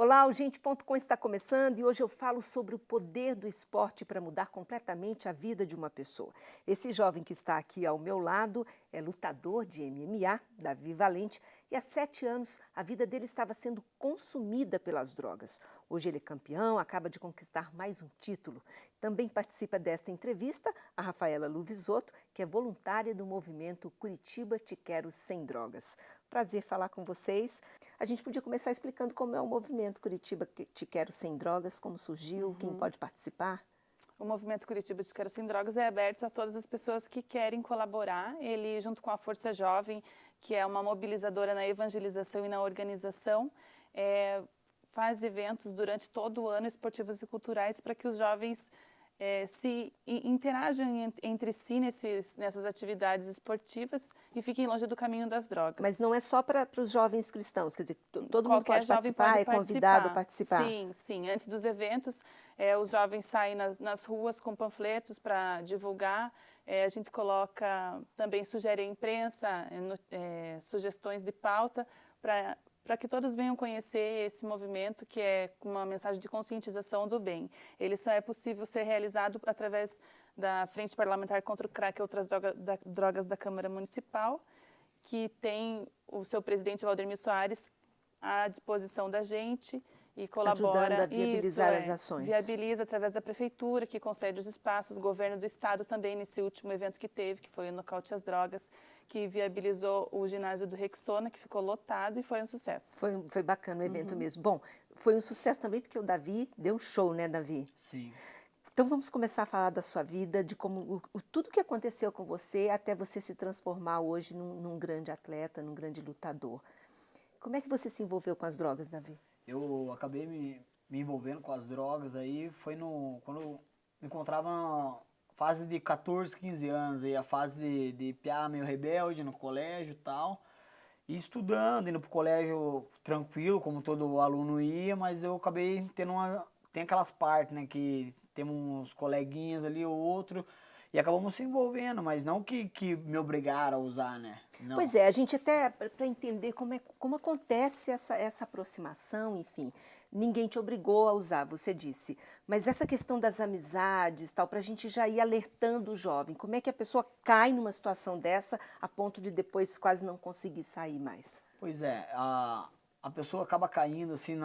Olá, o Gente.com está começando e hoje eu falo sobre o poder do esporte para mudar completamente a vida de uma pessoa. Esse jovem que está aqui ao meu lado é lutador de MMA, Davi Valente, e há 7 anos a vida dele estava sendo consumida pelas drogas. Hoje ele é campeão, acaba de conquistar mais um título. Também participa desta entrevista a Rafaela Luvisotto, que é voluntária do movimento Curitiba Te Quero Sem Drogas. Prazer falar com vocês. A gente podia começar explicando como é o movimento Curitiba Te Quero Sem Drogas, como surgiu, quem pode participar. O movimento Curitiba Te Quero Sem Drogas é aberto a todas as pessoas que querem colaborar. Ele, junto com a Força Jovem, que é uma mobilizadora na evangelização e na organização, faz eventos durante todo o ano, esportivos e culturais, para que os jovens se interajam entre si nessas atividades esportivas e fiquem longe do caminho das drogas. Mas não é só para os jovens cristãos, quer dizer, todo mundo Qualquer pode jovem participar, pode é convidado a participar. Sim, sim. Antes dos eventos, os jovens saem nas ruas com panfletos para divulgar. A gente coloca, também sugere à imprensa, sugestões de pauta para que todos venham conhecer esse movimento, que é uma mensagem de conscientização do bem. Ele só é possível ser realizado através da Frente Parlamentar contra o Crack e outras drogas da Câmara Municipal, que tem o seu presidente, Valdemir Soares, à disposição da gente e colabora. Ajudando a viabilizar as ações. Viabiliza através da prefeitura, que concede os espaços, o governo do estado também, nesse último evento que teve, que foi o Nocaute às Drogas, que viabilizou o ginásio do Rexona, que ficou lotado e foi um sucesso. Foi bacana o evento mesmo. Bom, foi um sucesso também porque o Davi deu um show, né, Davi? Sim. Então vamos começar a falar da sua vida, de como tudo que aconteceu com você até você se transformar hoje num grande atleta, num grande lutador. Como é que você se envolveu com as drogas, Davi? Eu acabei me envolvendo com as drogas aí, quando eu me encontrava na fase de 14, 15 anos, aí, a fase de piá meio rebelde no colégio e tal. E estudando, indo pro colégio tranquilo, como todo aluno ia, mas eu acabei tem aquelas partes, né, que temos uns coleguinhas ali ou outro, e acabamos se envolvendo, mas não que me obrigaram a usar, né? Não. Pois é, a gente até, para entender como acontece essa aproximação, enfim, ninguém te obrigou a usar, você disse, mas essa questão das amizades, tal, para a gente já ir alertando o jovem, como é que a pessoa cai numa situação dessa a ponto de depois quase não conseguir sair mais? Pois é, a pessoa acaba caindo assim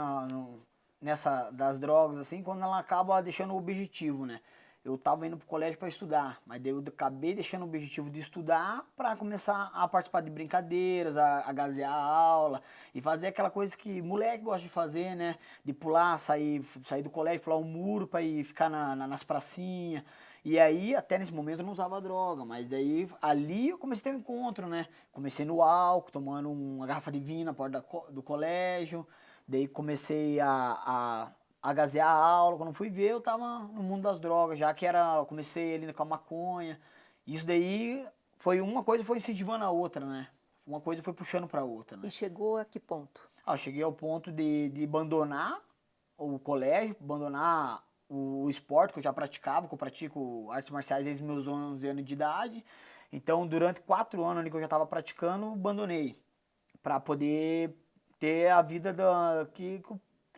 nessa das drogas assim quando ela acaba deixando o objetivo, né? Eu tava indo pro colégio para estudar, mas daí eu acabei deixando o objetivo de estudar para começar a participar de brincadeiras, a gazear a aula e fazer aquela coisa que moleque gosta de fazer, né? De pular, sair do colégio, pular um muro para ir ficar nas pracinhas. E aí, até nesse momento, eu não usava droga, mas daí ali eu comecei a ter um encontro, né? Comecei no álcool, tomando uma garrafa de vinho na porta do colégio, daí comecei a gazear a aula. Quando fui ver, eu tava no mundo das drogas, já que eu comecei ali com a maconha. Isso daí uma coisa foi incentivando a outra, né? Uma coisa foi puxando pra outra, né? E chegou a que ponto? Eu cheguei ao ponto de abandonar o colégio, abandonar o esporte que eu já praticava, que eu pratico artes marciais desde meus 11 anos de idade. Então, durante 4 anos ali que eu já estava praticando, abandonei para poder ter a vida que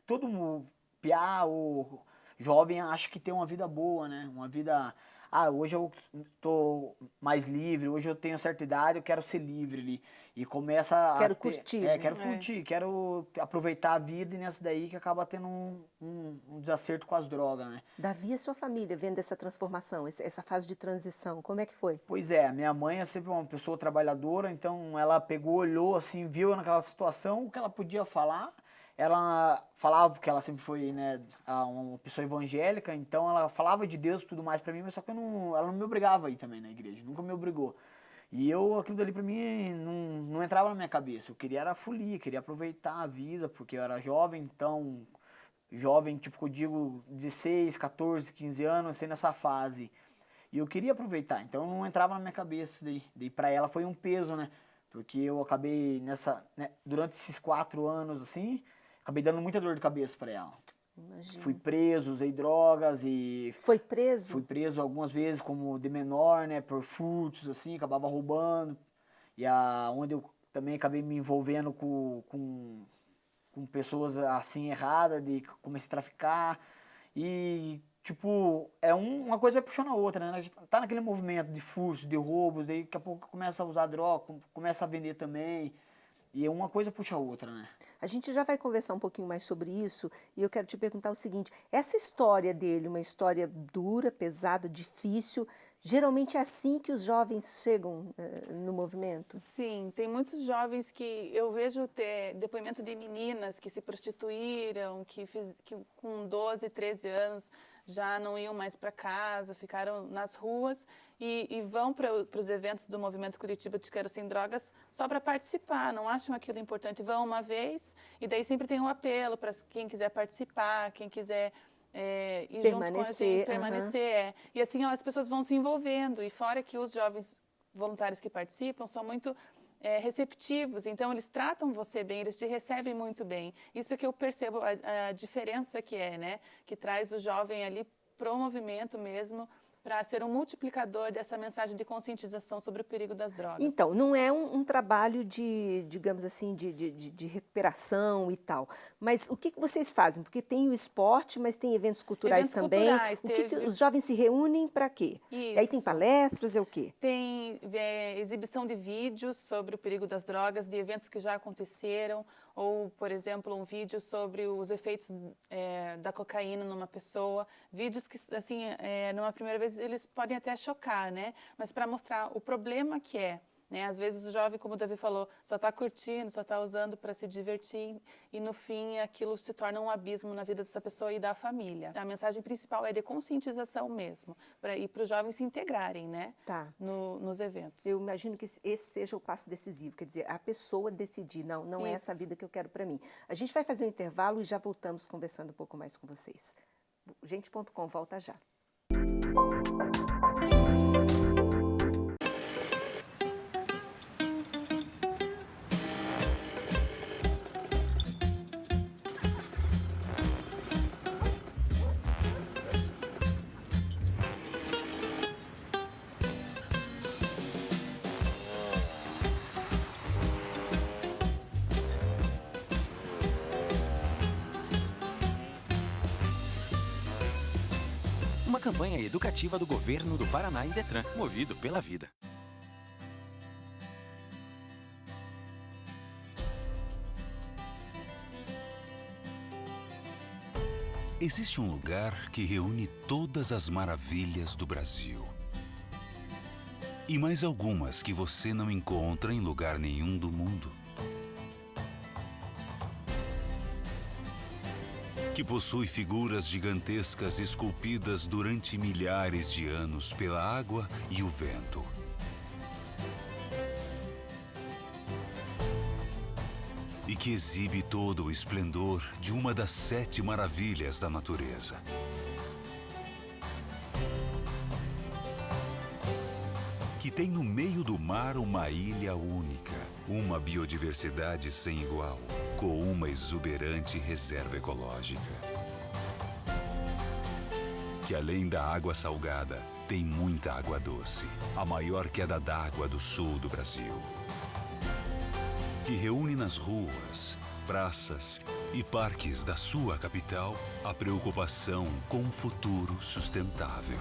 todo mundo, piá, o jovem acha que tem uma vida boa, né? Uma vida. Ah, hoje eu tô mais livre, hoje eu tenho certa idade, eu quero ser livre ali. E começa Quero curtir, né? quero curtir, quero aproveitar a vida e nessa daí que acaba tendo um desacerto com as drogas, né? Davi e a sua família vendo essa transformação, essa fase de transição, como é que foi? Pois é, a minha mãe é sempre uma pessoa trabalhadora, então ela pegou, olhou assim, viu naquela situação o que ela podia falar. Ela falava, porque ela sempre foi, né, uma pessoa evangélica, então ela falava de Deus e tudo mais pra mim, mas só que ela não me obrigava a ir também na igreja, nunca me obrigou. E aquilo dali pra mim não entrava na minha cabeça, eu queria era folia, queria aproveitar a vida, porque eu era jovem, então, jovem, tipo, que eu digo, 16, 14, 15 anos, assim, nessa fase. E eu queria aproveitar, então não entrava na minha cabeça isso daí. Daí pra ela foi um peso, né? Porque eu acabei durante esses 4 anos, assim, acabei dando muita dor de cabeça pra ela. Fui Imagino. preso, usei drogas e Foi preso? fui preso algumas vezes como de menor, né? Por furtos, assim, acabava roubando. E onde eu também acabei me envolvendo com com pessoas assim erradas, de comecei a traficar. E, tipo, uma coisa vai puxando a outra, né? A gente tá naquele movimento de furto, de roubos, daí daqui a pouco começa a usar droga, começa a vender também. E uma coisa puxa a outra, né? A gente já vai conversar um pouquinho mais sobre isso e eu quero te perguntar o seguinte: essa história dele, uma história dura, pesada, difícil, geralmente é assim que os jovens chegam no movimento? Sim, tem muitos jovens que eu vejo ter depoimento de meninas que se prostituíram, que com 12, 13 anos já não iam mais para casa, ficaram nas ruas e vão para os eventos do Movimento Curitiba de Quero Sem Drogas só para participar, não acham aquilo importante, vão uma vez e daí sempre tem um apelo para quem quiser participar, quem quiser ir junto com a gente, permanecer. E assim as pessoas vão se envolvendo e fora que os jovens voluntários que participam são muito receptivos, então eles tratam você bem, eles te recebem muito bem. Isso que eu percebo a diferença que né? Que traz o jovem ali pro movimento mesmo, para ser um multiplicador dessa mensagem de conscientização sobre o perigo das drogas. Então, não é um trabalho de, digamos assim, de recuperação e tal. Mas o que vocês fazem? Porque tem o esporte, mas tem eventos culturais também. O que os jovens se reúnem para quê? Isso. E aí tem palestras, é o quê? Tem exibição de vídeos sobre o perigo das drogas, de eventos que já aconteceram, ou, por exemplo, um vídeo sobre os efeitos da cocaína numa pessoa. Vídeos que, assim, numa primeira vez, eles podem até chocar, né? Mas para mostrar o problema que né? Às vezes o jovem, como o Davi falou, só está curtindo, só está usando para se divertir e no fim aquilo se torna um abismo na vida dessa pessoa e da família. A mensagem principal é de conscientização mesmo, e para os jovens se integrarem, né? Tá. Nos eventos. Eu imagino que esse seja o passo decisivo, quer dizer, a pessoa decidir, não é essa vida que eu quero para mim. A gente vai fazer um intervalo e já voltamos conversando um pouco mais com vocês. Gente.com volta já. Uma campanha educativa do governo do Paraná e Detran, movido pela vida. Existe um lugar que reúne todas as maravilhas do Brasil. E mais algumas que você não encontra em lugar nenhum do mundo. Que possui figuras gigantescas esculpidas durante milhares de anos pela água e o vento. E que exibe todo o esplendor de uma das 7 maravilhas da natureza. Que tem no meio do mar uma ilha única, uma biodiversidade sem igual, com uma exuberante reserva ecológica. Que além da água salgada, tem muita água doce, a maior queda d'água do sul do Brasil. Que reúne nas ruas, praças e parques da sua capital a preocupação com um futuro sustentável.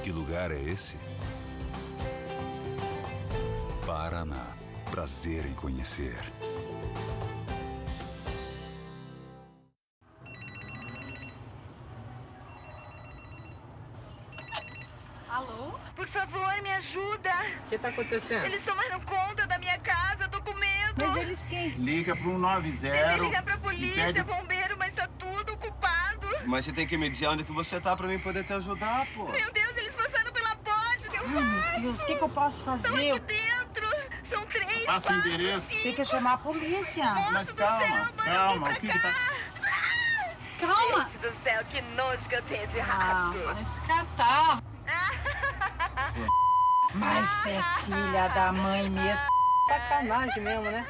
Que lugar é esse? Paraná. Prazer em conhecer. Alô? Por favor, me ajuda. O que tá acontecendo? Eles tomaram conta da minha casa, tô com medo. Mas eles quem? Liga pro 190. Tentei ligar pra polícia, pede... bombeiro, mas tá tudo ocupado. Mas você tem que me dizer onde que você tá pra mim poder te ajudar, pô. Meu Deus, eles passaram pela porta. Ai, meu Deus, o que eu posso Estão fazer? aqui dentro. São 3 Passa o endereço. Tem que chamar a polícia. Mas calma, calma, o que que tá... Calma. Gente do céu, que nojo que eu tenho de rato. Mas catar. Mas é filha da mãe mesmo. Sacanagem mesmo, né?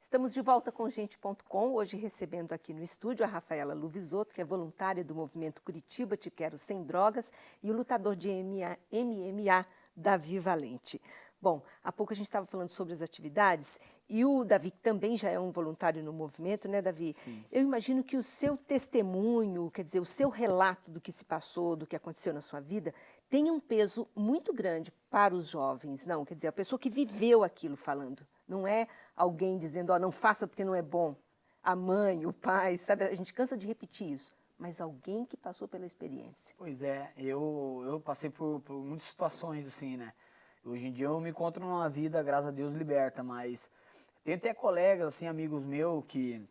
Estamos de volta com Gente.com, hoje recebendo aqui no estúdio a Rafaela Luvisotto, que é voluntária do movimento Curitiba Te Quero Sem Drogas, e o lutador de MMA, Davi Valente. Bom, há pouco a gente estava falando sobre as atividades e o Davi, que também já é um voluntário no movimento, né, Davi? Sim. Eu imagino que o seu testemunho, quer dizer, o seu relato do que se passou, do que aconteceu na sua vida, tem um peso muito grande para os jovens, não? Quer dizer, a pessoa que viveu aquilo falando. Não é alguém dizendo, não faça porque não é bom. A mãe, o pai, sabe? A gente cansa de repetir isso. Mas alguém que passou pela experiência. Pois é, eu passei por muitas situações assim, né? Hoje em dia eu me encontro numa vida, graças a Deus, liberta, mas tem até colegas, assim, amigos meus que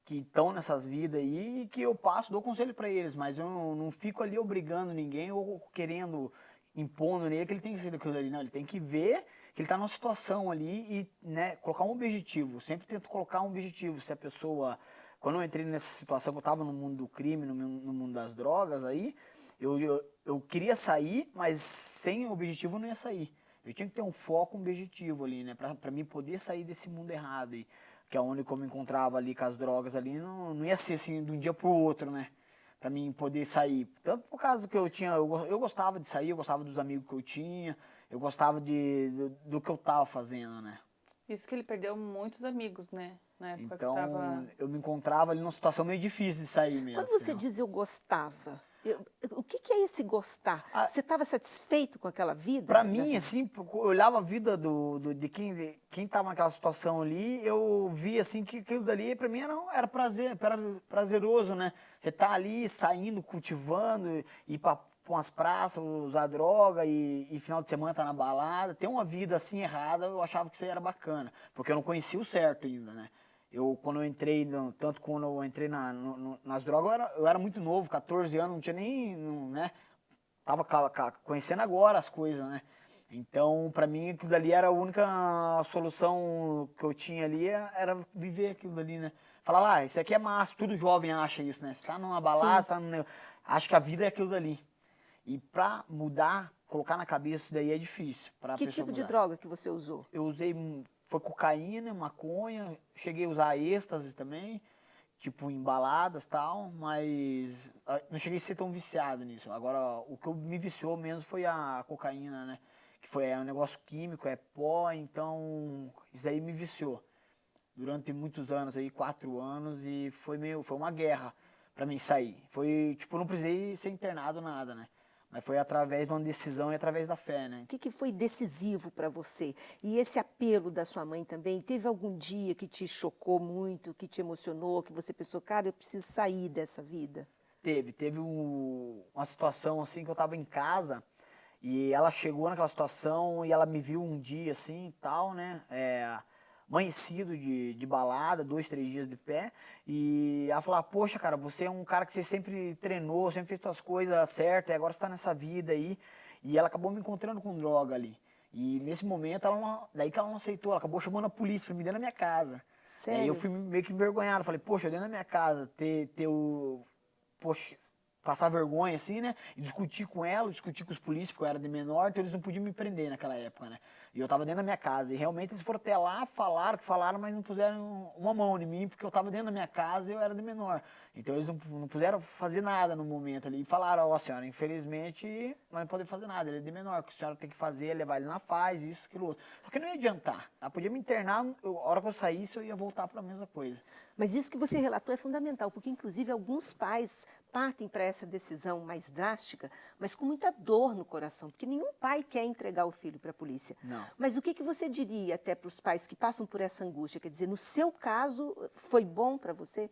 estão nessas vidas aí e que eu passo, dou conselho para eles, mas eu não fico ali obrigando ninguém ou querendo, impondo nele que ele tem que ser daquilo ali, não. Ele tem que ver que ele está numa situação ali e, né, colocar um objetivo. Eu sempre tento colocar um objetivo. Se a pessoa, quando eu entrei nessa situação, que eu estava no mundo do crime, no mundo das drogas aí, eu queria sair, mas sem objetivo eu não ia sair. Eu tinha que ter um foco, um objetivo ali, né? Pra mim poder sair desse mundo errado. E, que é onde eu me encontrava ali com as drogas ali, não ia ser assim de um dia pro outro, né? Pra mim poder sair. Tanto por causa que eu gostava de sair, eu gostava dos amigos que eu tinha, eu gostava do que eu tava fazendo, né? Isso que ele perdeu muitos amigos, né? Na época Então, que estava... eu me encontrava ali numa situação meio difícil de sair mesmo. Quando você entendeu? diz eu gostava, o que é esse gostar? Você estava satisfeito com aquela vida? Pra mim, assim, eu olhava a vida de quem tava naquela situação ali, eu via, assim, que aquilo dali, pra mim, era prazeroso, né? Você tá ali, saindo, cultivando, ir pra umas praças, usar droga e final de semana tá na balada. Ter uma vida, assim, errada, eu achava que isso aí era bacana, porque eu não conhecia o certo ainda, né? Quando eu entrei, tanto quando eu entrei nas drogas, eu era muito novo, 14 anos, não tinha nem, né? Tava conhecendo agora as coisas, né? Então, pra mim, aquilo dali era a única solução que eu tinha ali, era viver aquilo dali, né? Falava, isso aqui é massa, tudo jovem acha isso, né? Você tá numa balada, você tá acho que a vida é aquilo dali. E pra mudar, colocar na cabeça isso daí é difícil. Que tipo de droga que você usou? Eu usei... Foi cocaína, maconha, cheguei a usar êxtase também, tipo em baladas e tal, mas não cheguei a ser tão viciado nisso. Agora, o que me viciou mesmo foi a cocaína, né? Que foi um negócio químico, é pó, então isso daí me viciou. Durante muitos anos aí, 4 anos, e foi uma guerra pra mim sair. Foi, tipo, não precisei ser internado, nada, né? Mas foi através de uma decisão e através da fé, né? O que foi decisivo para você? E esse apelo da sua mãe também, teve algum dia que te chocou muito, que te emocionou, que você pensou, cara, eu preciso sair dessa vida? Teve uma situação assim que eu tava em casa e ela chegou naquela situação e ela me viu um dia assim e tal, né? Amanhecido de balada, 2, 3 dias de pé, e ela falou, poxa, cara, você é um cara que você sempre treinou, sempre fez as coisas certas, e agora você tá nessa vida aí, e ela acabou me encontrando com droga ali, e nesse momento, daí que ela não aceitou, ela acabou chamando a polícia pra me dentro da minha casa. Sério? Aí eu fui meio que envergonhado, falei, poxa, dentro da minha casa, poxa, passar vergonha assim, né, e discutir com ela, discutir com os polícias, porque eu era de menor, então eles não podiam me prender naquela época, né. E eu tava dentro da minha casa, e realmente eles foram até lá, falaram, mas não puseram uma mão em mim, porque eu tava dentro da minha casa e eu era de menor. Então eles não puseram fazer nada no momento ali, e falaram, ó, senhora, infelizmente não podemos fazer nada, ele é de menor, o que a senhora tem que fazer é levar ele na paz, isso, aquilo outro. Só que não ia adiantar, ela podia me internar, a hora que eu saísse eu ia voltar para a mesma coisa. Mas isso que você relatou é fundamental, porque inclusive alguns pais partem para essa decisão mais drástica, mas com muita dor no coração, porque nenhum pai quer entregar o filho para a polícia. Não. Mas o que você diria até para os pais que passam por essa angústia? Quer dizer, no seu caso, foi bom para você?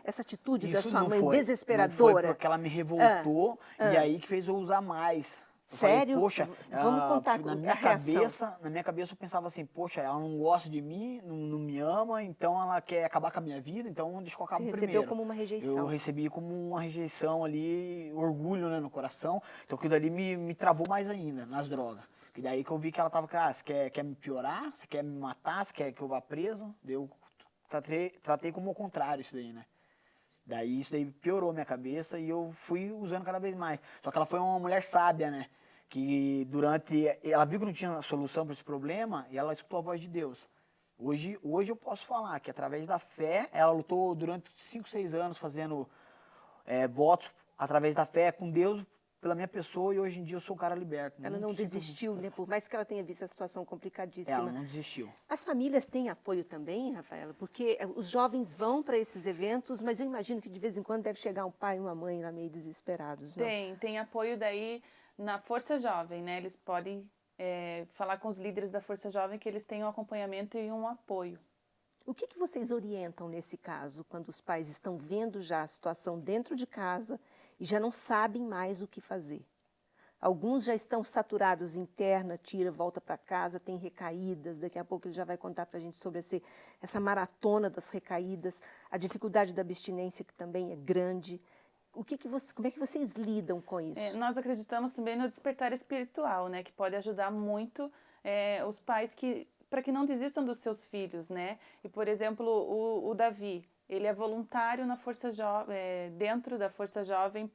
Essa atitude da sua mãe desesperadora? Não foi porque ela me revoltou e aí que fez eu usar mais. Eu Sério? Falei, poxa, vamos contar na a minha reação. cabeça, na minha cabeça eu pensava assim, poxa, ela não gosta de mim, não me ama, então ela quer acabar com a minha vida, então deixa eu acabar primeiro. Você recebeu como uma rejeição. Eu recebi como uma rejeição ali, orgulho, né, no coração, então aquilo dali me travou mais ainda nas drogas. E daí que eu vi que ela tava, você quer me piorar, você quer me matar, você quer que eu vá preso? Eu tratei como o contrário isso daí, né. Daí isso daí piorou minha cabeça e eu fui usando cada vez mais. Só que ela foi uma mulher sábia, né? Que ela viu que não tinha solução para esse problema e ela escutou a voz de Deus. Hoje eu posso falar que através da fé, ela lutou durante 5, 6 anos fazendo votos através da fé com Deus pela minha pessoa, e hoje em dia eu sou um cara liberto. Ela não desistiu, né? Por mais que ela tenha visto a situação complicadíssima. Ela não desistiu. As famílias têm apoio também, Rafaela? Porque os jovens vão para esses eventos, mas eu imagino que de vez em quando deve chegar um pai e uma mãe lá meio desesperados, não? Tem apoio daí na Força Jovem, né? Eles podem falar com os líderes da Força Jovem que eles têm um acompanhamento e um apoio. O que vocês orientam nesse caso, quando os pais estão vendo já a situação dentro de casa e já não sabem mais o que fazer? Alguns já estão saturados, interna, tira, volta para casa, tem recaídas. Daqui a pouco ele já vai contar para a gente sobre essa maratona das recaídas, a dificuldade da abstinência, que também é grande. Como é que vocês lidam com isso? Nós acreditamos também no despertar espiritual, né? Que pode ajudar muito os pais para que não desistam dos seus filhos, né? E, por exemplo, o Davi, ele é voluntário na Força Jovem, dentro da Força Jovem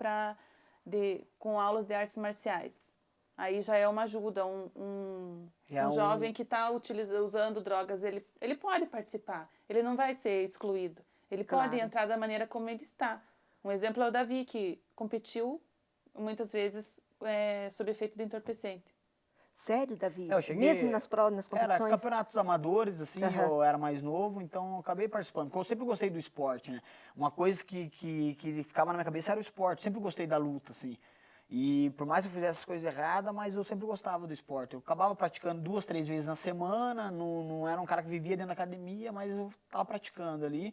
com aulas de artes marciais. Aí já é uma ajuda, um jovem que está usando drogas, ele pode participar, ele não vai ser excluído, ele pode entrar da maneira como ele está. Um exemplo é o Davi, que competiu muitas vezes sob efeito de entorpecente. Sério, Davi? Eu cheguei, mesmo nas competições? Era campeonatos amadores, assim, eu era mais novo, então eu acabei participando. Porque eu sempre gostei do esporte, né? Uma coisa que ficava na minha cabeça era o esporte, sempre gostei da luta, assim. E por mais que eu fizesse as coisas erradas, mas eu sempre gostava do esporte. Eu acabava praticando 2, 3 vezes na semana, não era um cara que vivia dentro da academia, mas eu estava praticando ali.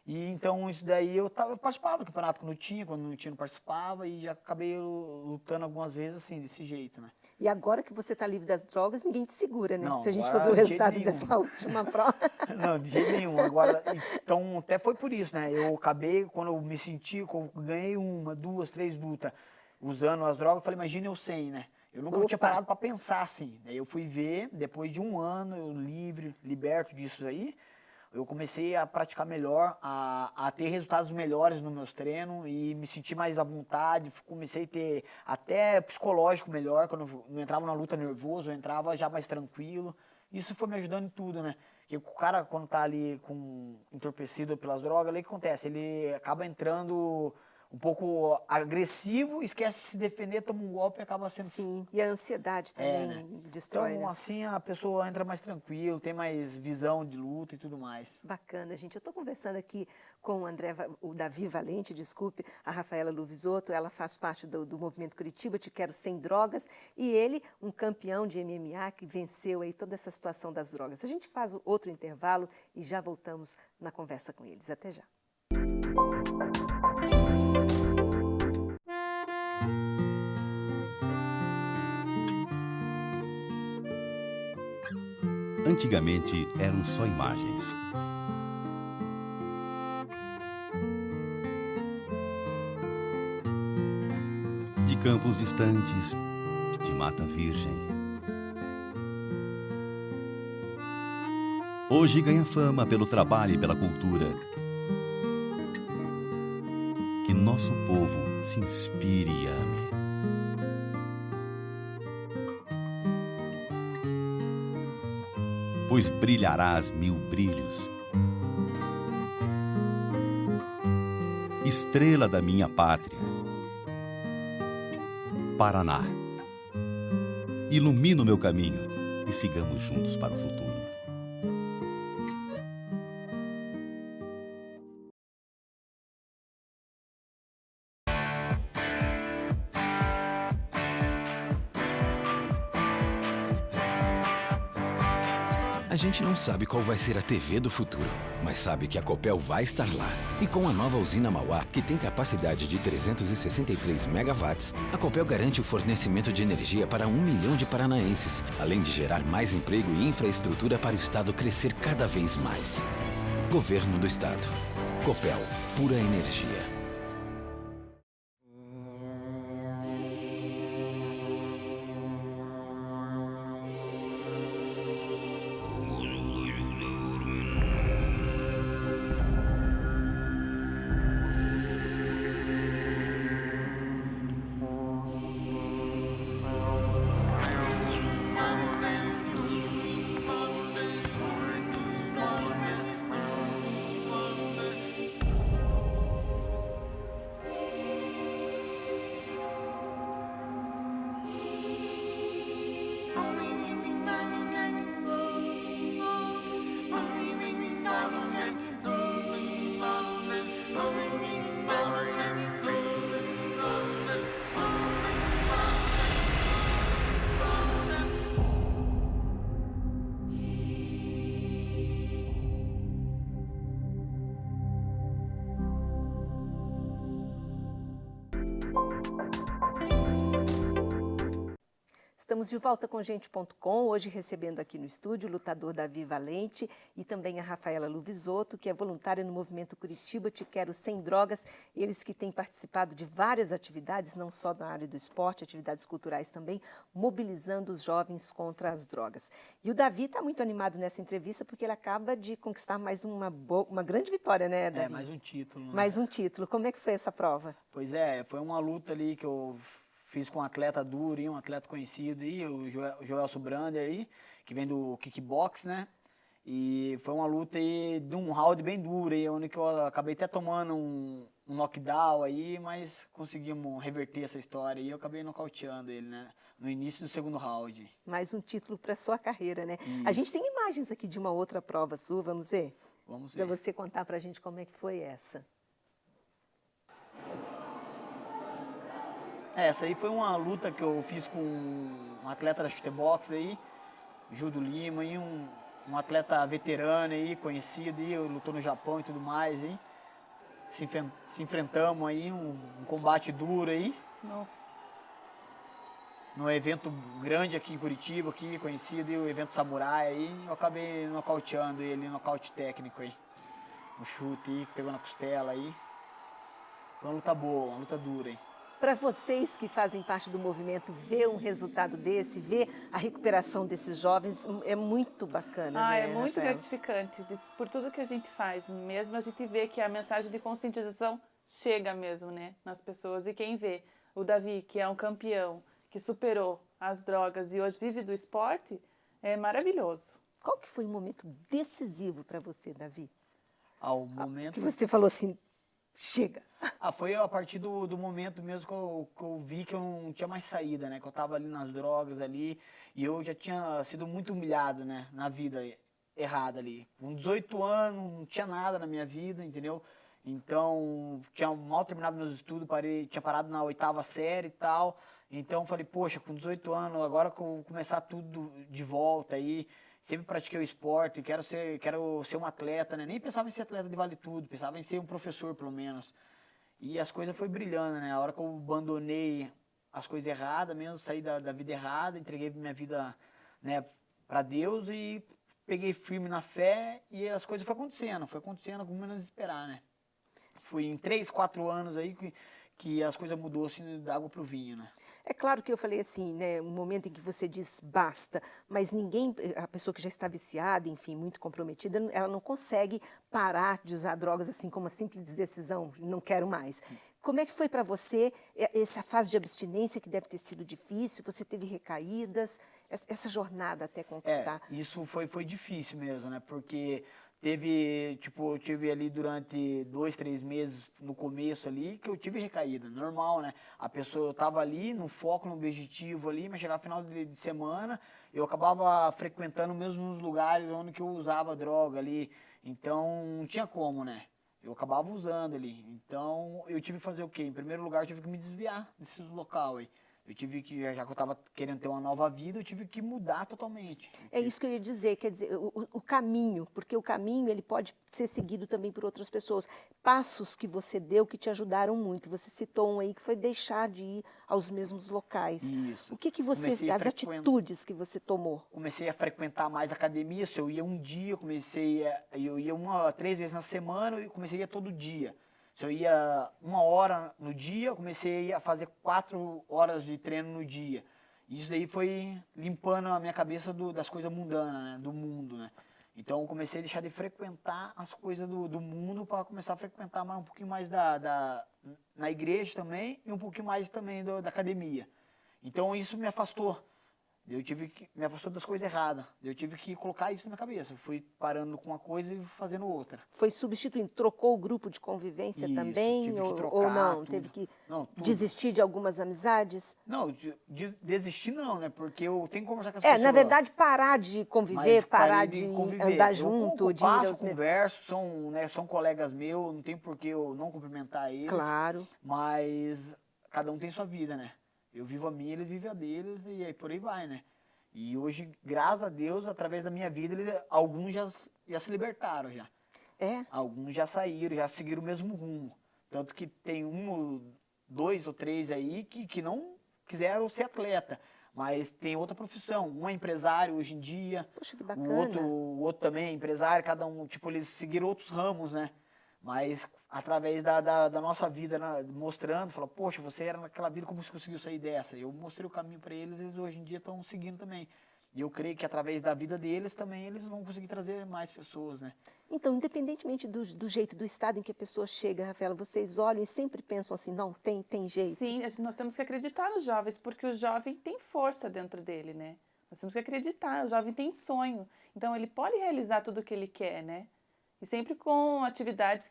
E então isso daí eu participava do campeonato quando não tinha, não participava, e já acabei lutando algumas vezes assim, desse jeito, né? E agora que você está livre das drogas, ninguém te segura, né? Não, se a gente agora, for ver o de resultado jeito dessa nenhum. última prova. Não, de jeito nenhum. Agora, então até foi por isso, né? Eu acabei, quando eu me senti, quando eu ganhei 1, 2, 3 lutas usando as drogas, eu falei, imagina eu sem, né? Eu nunca tinha parado para pensar assim. Daí eu fui ver, depois de 1 ano, eu liberto disso aí, eu comecei a praticar melhor, a ter resultados melhores nos meus treinos e me sentir mais à vontade. Comecei a ter até psicológico melhor, quando eu não entrava na luta nervoso, eu entrava já mais tranquilo. Isso foi me ajudando em tudo, né? Porque o cara, quando tá ali entorpecido pelas drogas, ali o que acontece? Ele acaba entrando um pouco agressivo, esquece de se defender, toma um golpe e acaba sendo... Sim, e a ansiedade também né? destrói, Então, né? assim, a pessoa entra mais tranquilo, tem mais visão de luta e tudo mais. Bacana, gente. Eu estou conversando aqui com o Davi Valente, desculpe, a Rafaela Luvisoto, ela faz parte do movimento Curitiba, Te Quero Sem Drogas, e ele, um campeão de MMA que venceu aí toda essa situação das drogas. A gente faz outro intervalo e já voltamos na conversa com eles. Até já. Antigamente eram só imagens. De campos distantes, de mata virgem. Hoje ganha fama pelo trabalho e pela cultura. Que nosso povo se inspire e ame. Pois brilharás 1000 brilhos. Estrela da minha pátria, Paraná. Ilumina o meu caminho e sigamos juntos para o futuro. A gente não sabe qual vai ser a TV do futuro, mas sabe que a Copel vai estar lá. E com a nova usina Mauá, que tem capacidade de 363 megawatts, a Copel garante o fornecimento de energia para 1 milhão de paranaenses, além de gerar mais emprego e infraestrutura para o Estado crescer cada vez mais. Governo do Estado. Copel, pura energia. Estamos de volta com Gente.com, hoje recebendo aqui no estúdio o lutador Davi Valente e também a Rafaela Luvisotto, que é voluntária no movimento Curitiba Te Quero Sem Drogas. Eles que têm participado de várias atividades, não só na área do esporte, atividades culturais também, mobilizando os jovens contra as drogas. E o Davi está muito animado nessa entrevista porque ele acaba de conquistar mais uma grande vitória, né, Davi? Mais um título. Né? Mais um título. Como é que foi essa prova? Pois é, foi uma luta ali que eu fiz com um atleta duro, um atleta conhecido, o Joelso Brander, que vem do kickbox, né? E foi uma luta aí de um round bem duro, onde que eu acabei até tomando um knockdown aí, mas conseguimos reverter essa história e eu acabei nocauteando ele, né? No início do segundo round. Mais um título para sua carreira, né? Isso. A gente tem imagens aqui de uma outra prova sua, vamos ver? Vamos ver. Para você contar para a gente como é que foi essa. Essa aí foi uma luta que eu fiz com um atleta da chutebox aí, Judo Lima, um atleta veterano aí, conhecido aí, lutou no Japão e tudo mais aí. Se enfrentamos aí, um combate duro aí. Não. Num evento grande aqui em Curitiba, aqui, conhecido, o evento Samurai aí, eu acabei nocauteando ele, nocaute técnico aí. Um chute aí, pegou na costela aí. Foi uma luta boa, uma luta dura aí. Para vocês que fazem parte do movimento, ver um resultado desse, ver a recuperação desses jovens, é muito bacana, né, É muito Rafaela? gratificante por tudo que a gente faz. Mesmo a gente vê que a mensagem de conscientização chega mesmo, né, nas pessoas. E quem vê o Davi, que é um campeão, que superou as drogas e hoje vive do esporte, é maravilhoso. Qual que foi o momento decisivo para você, Davi? Ao momento... Que você falou assim, chega. Foi a partir do momento mesmo que eu vi que eu não tinha mais saída, né? Que eu tava ali nas drogas ali e eu já tinha sido muito humilhado, né? Na vida errada ali. Com 18 anos, não tinha nada na minha vida, entendeu? Então, tinha mal terminado meus estudos, tinha parado na 8ª série e tal. Então, falei, poxa, com 18 anos, agora que eu vou começar tudo de volta aí. Sempre pratiquei o esporte, quero ser um atleta, né? Nem pensava em ser atleta de vale tudo, pensava em ser um professor, pelo menos. E as coisas foi brilhando, né? A hora que eu abandonei as coisas erradas mesmo, saí da vida errada, entreguei minha vida, né, para Deus e peguei firme na fé e as coisas foi acontecendo como menos esperar, né? Foi em 3, 4 anos aí que as coisas mudou assim da água pro vinho, né? É claro que eu falei assim, né, um momento em que você diz basta, mas ninguém, a pessoa que já está viciada, enfim, muito comprometida, ela não consegue parar de usar drogas assim como uma simples decisão, não quero mais. Como é que foi para você essa fase de abstinência que deve ter sido difícil? Você teve recaídas, essa jornada até conquistar? Isso foi difícil mesmo, né? Porque eu tive ali durante 2, 3 meses no começo ali que eu tive recaída, normal, né? Eu tava ali no foco, no objetivo ali, mas chegava final de semana, eu acabava frequentando mesmo os lugares onde que eu usava droga ali, então não tinha como, né? Eu acabava usando ali, então eu tive que fazer o quê? Em primeiro lugar, eu tive que me desviar desses local aí. Eu tive que, já que eu estava querendo ter uma nova vida, eu tive que mudar totalmente. É isso que eu ia dizer, quer dizer, o caminho, porque o caminho ele pode ser seguido também por outras pessoas. Passos que você deu que te ajudaram muito. Você citou um aí que foi deixar de ir aos mesmos locais. Isso. O que você, as atitudes que você tomou? Comecei a frequentar mais academia, se eu ia um dia, eu ia 3 vezes na semana, eu comecei a ir todo dia. Se eu ia 1 hora no dia, eu comecei a fazer 4 horas de treino no dia. Isso daí foi limpando a minha cabeça das coisas mundanas, né? Do mundo, né? Então eu comecei a deixar de frequentar as coisas do mundo para começar a frequentar um pouquinho mais na igreja também e um pouquinho mais também da academia. Então isso me afastou. Me afastou das coisas erradas. Eu tive que colocar isso na minha cabeça. Eu fui parando com uma coisa e fazendo outra. Foi substituindo, trocou o grupo de convivência Isso, também? tive que Ou trocar não? tudo. Teve que Não, tudo. desistir de algumas amizades? Não, desistir não, né? Porque eu tenho que conversar com as pessoas. Na verdade, parar de conviver, Mas parar parei de conviver. andar Eu junto, de ir aos converso, são colegas meus, não tem por que eu não cumprimentar eles. Claro. Mas cada um tem sua vida, né? Eu vivo a minha, eles vivem a deles e aí por aí vai, né? E hoje, graças a Deus, através da minha vida, alguns já se libertaram já. É? Alguns já saíram, já seguiram o mesmo rumo. Tanto que tem 1, 2 ou 3 aí que não quiseram ser atleta. mas tem outra profissão. Um é empresário hoje em dia, Poxa, que o bacana. outro também é empresário, cada um, tipo, eles seguiram outros ramos, né? Mas através da nossa vida, né, mostrando, falou, poxa, você era naquela vida, como você conseguiu sair dessa? Eu mostrei o caminho para eles, eles hoje em dia estão seguindo também. E eu creio que através da vida deles também eles vão conseguir trazer mais pessoas, né? Então, independentemente do jeito, do estado em que a pessoa chega, Rafaela, vocês olham e sempre pensam assim, não, tem jeito. Sim, nós temos que acreditar nos jovens, porque o jovem tem força dentro dele, né? Nós temos que acreditar, o jovem tem sonho, então ele pode realizar tudo o que ele quer, né? E sempre com atividades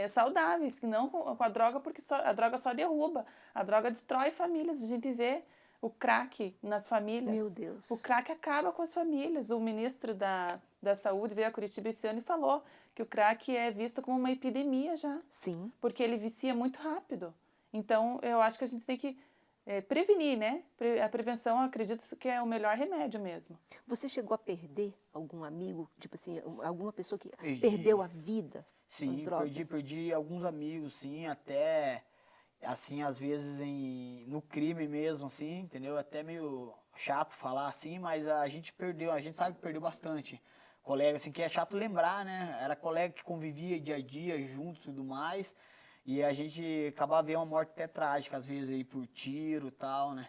saudáveis, que não com a droga, porque a droga só derruba, a droga destrói famílias, a gente vê o crack nas famílias. Meu Deus. O crack acaba com as famílias. O ministro da Saúde veio a Curitiba esse ano e falou que o crack é visto como uma epidemia já. Sim. Porque ele vicia muito rápido. Então, eu acho que a gente tem que prevenir, né? A prevenção, eu acredito que é o melhor remédio mesmo. Você chegou a perder algum amigo, tipo assim, alguma pessoa que Perdi. perdeu a vida Sim, nas drogas? perdi alguns amigos, sim, até, assim, às vezes no crime mesmo, assim, entendeu? Até meio chato falar assim, mas a gente perdeu, a gente sabe que perdeu bastante. Colega, assim, que é chato lembrar, né? Era colega que convivia dia a dia junto e tudo mais, e a gente acabava vendo uma morte até trágica, às vezes, aí por tiro e tal, né?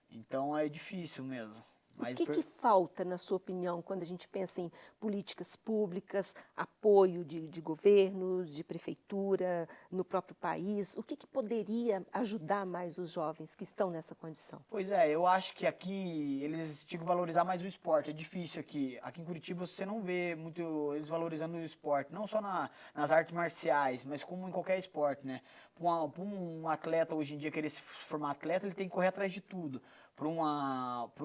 Então é difícil mesmo. O que falta, na sua opinião, quando a gente pensa em políticas públicas, apoio de governos, de prefeitura, no próprio país? O que poderia ajudar mais os jovens que estão nessa condição? Pois é, eu acho que aqui eles tinham que valorizar mais o esporte. É difícil aqui. Aqui em Curitiba você não vê muito eles valorizando o esporte, não só nas artes marciais, mas como em qualquer esporte, né? Para um atleta hoje em dia querer se formar atleta, ele tem que correr atrás de tudo. Para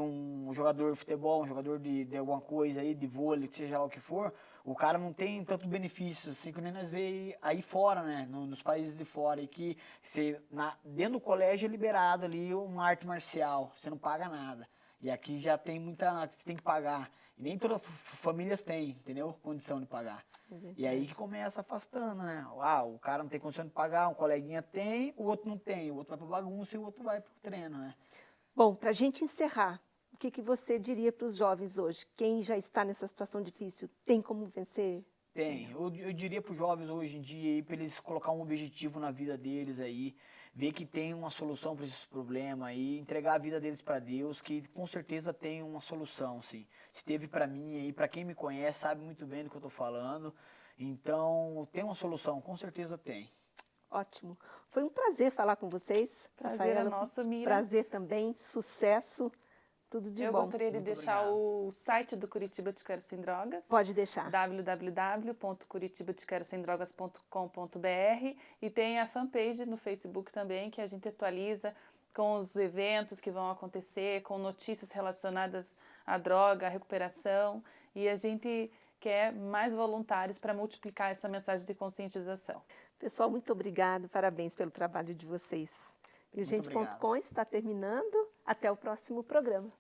um jogador de futebol, um jogador de alguma coisa aí, de vôlei, seja lá o que for, o cara não tem tanto benefício, assim, que nem nós vemos aí fora, né, nos países de fora, e que dentro do colégio é liberado ali uma arte marcial, você não paga nada. E aqui já tem você tem que pagar. E nem todas as famílias têm, entendeu? Condição de pagar. E aí que começa afastando, né? O cara não tem condição de pagar, um coleguinha tem, o outro não tem, o outro vai pra bagunça e o outro vai pro treino, né? Bom, para a gente encerrar, o que você diria para os jovens hoje? Quem já está nessa situação difícil, tem como vencer? Tem. Eu diria para os jovens hoje em dia, para eles colocar um objetivo na vida deles aí, ver que tem uma solução para esses problemas aí, entregar a vida deles para Deus, que com certeza tem uma solução, sim. Se teve para mim aí, para quem me conhece, sabe muito bem do que eu estou falando. Então, tem uma solução, com certeza tem. Ótimo. Foi um prazer falar com vocês. Prazer Rafaela, é nosso, Mira. Prazer também, sucesso, tudo de bom. Eu gostaria de Muito deixar obrigado. o site do Curitiba Te Quero Sem Drogas. Pode deixar. www.curitibatequerosemdrogas.com.br e tem a fanpage no Facebook também, que a gente atualiza com os eventos que vão acontecer, com notícias relacionadas à droga, à recuperação, e a gente quer mais voluntários para multiplicar essa mensagem de conscientização. Pessoal, muito obrigado, parabéns pelo trabalho de vocês. E o Muito obrigado. Gente.com está terminando. Até o próximo programa.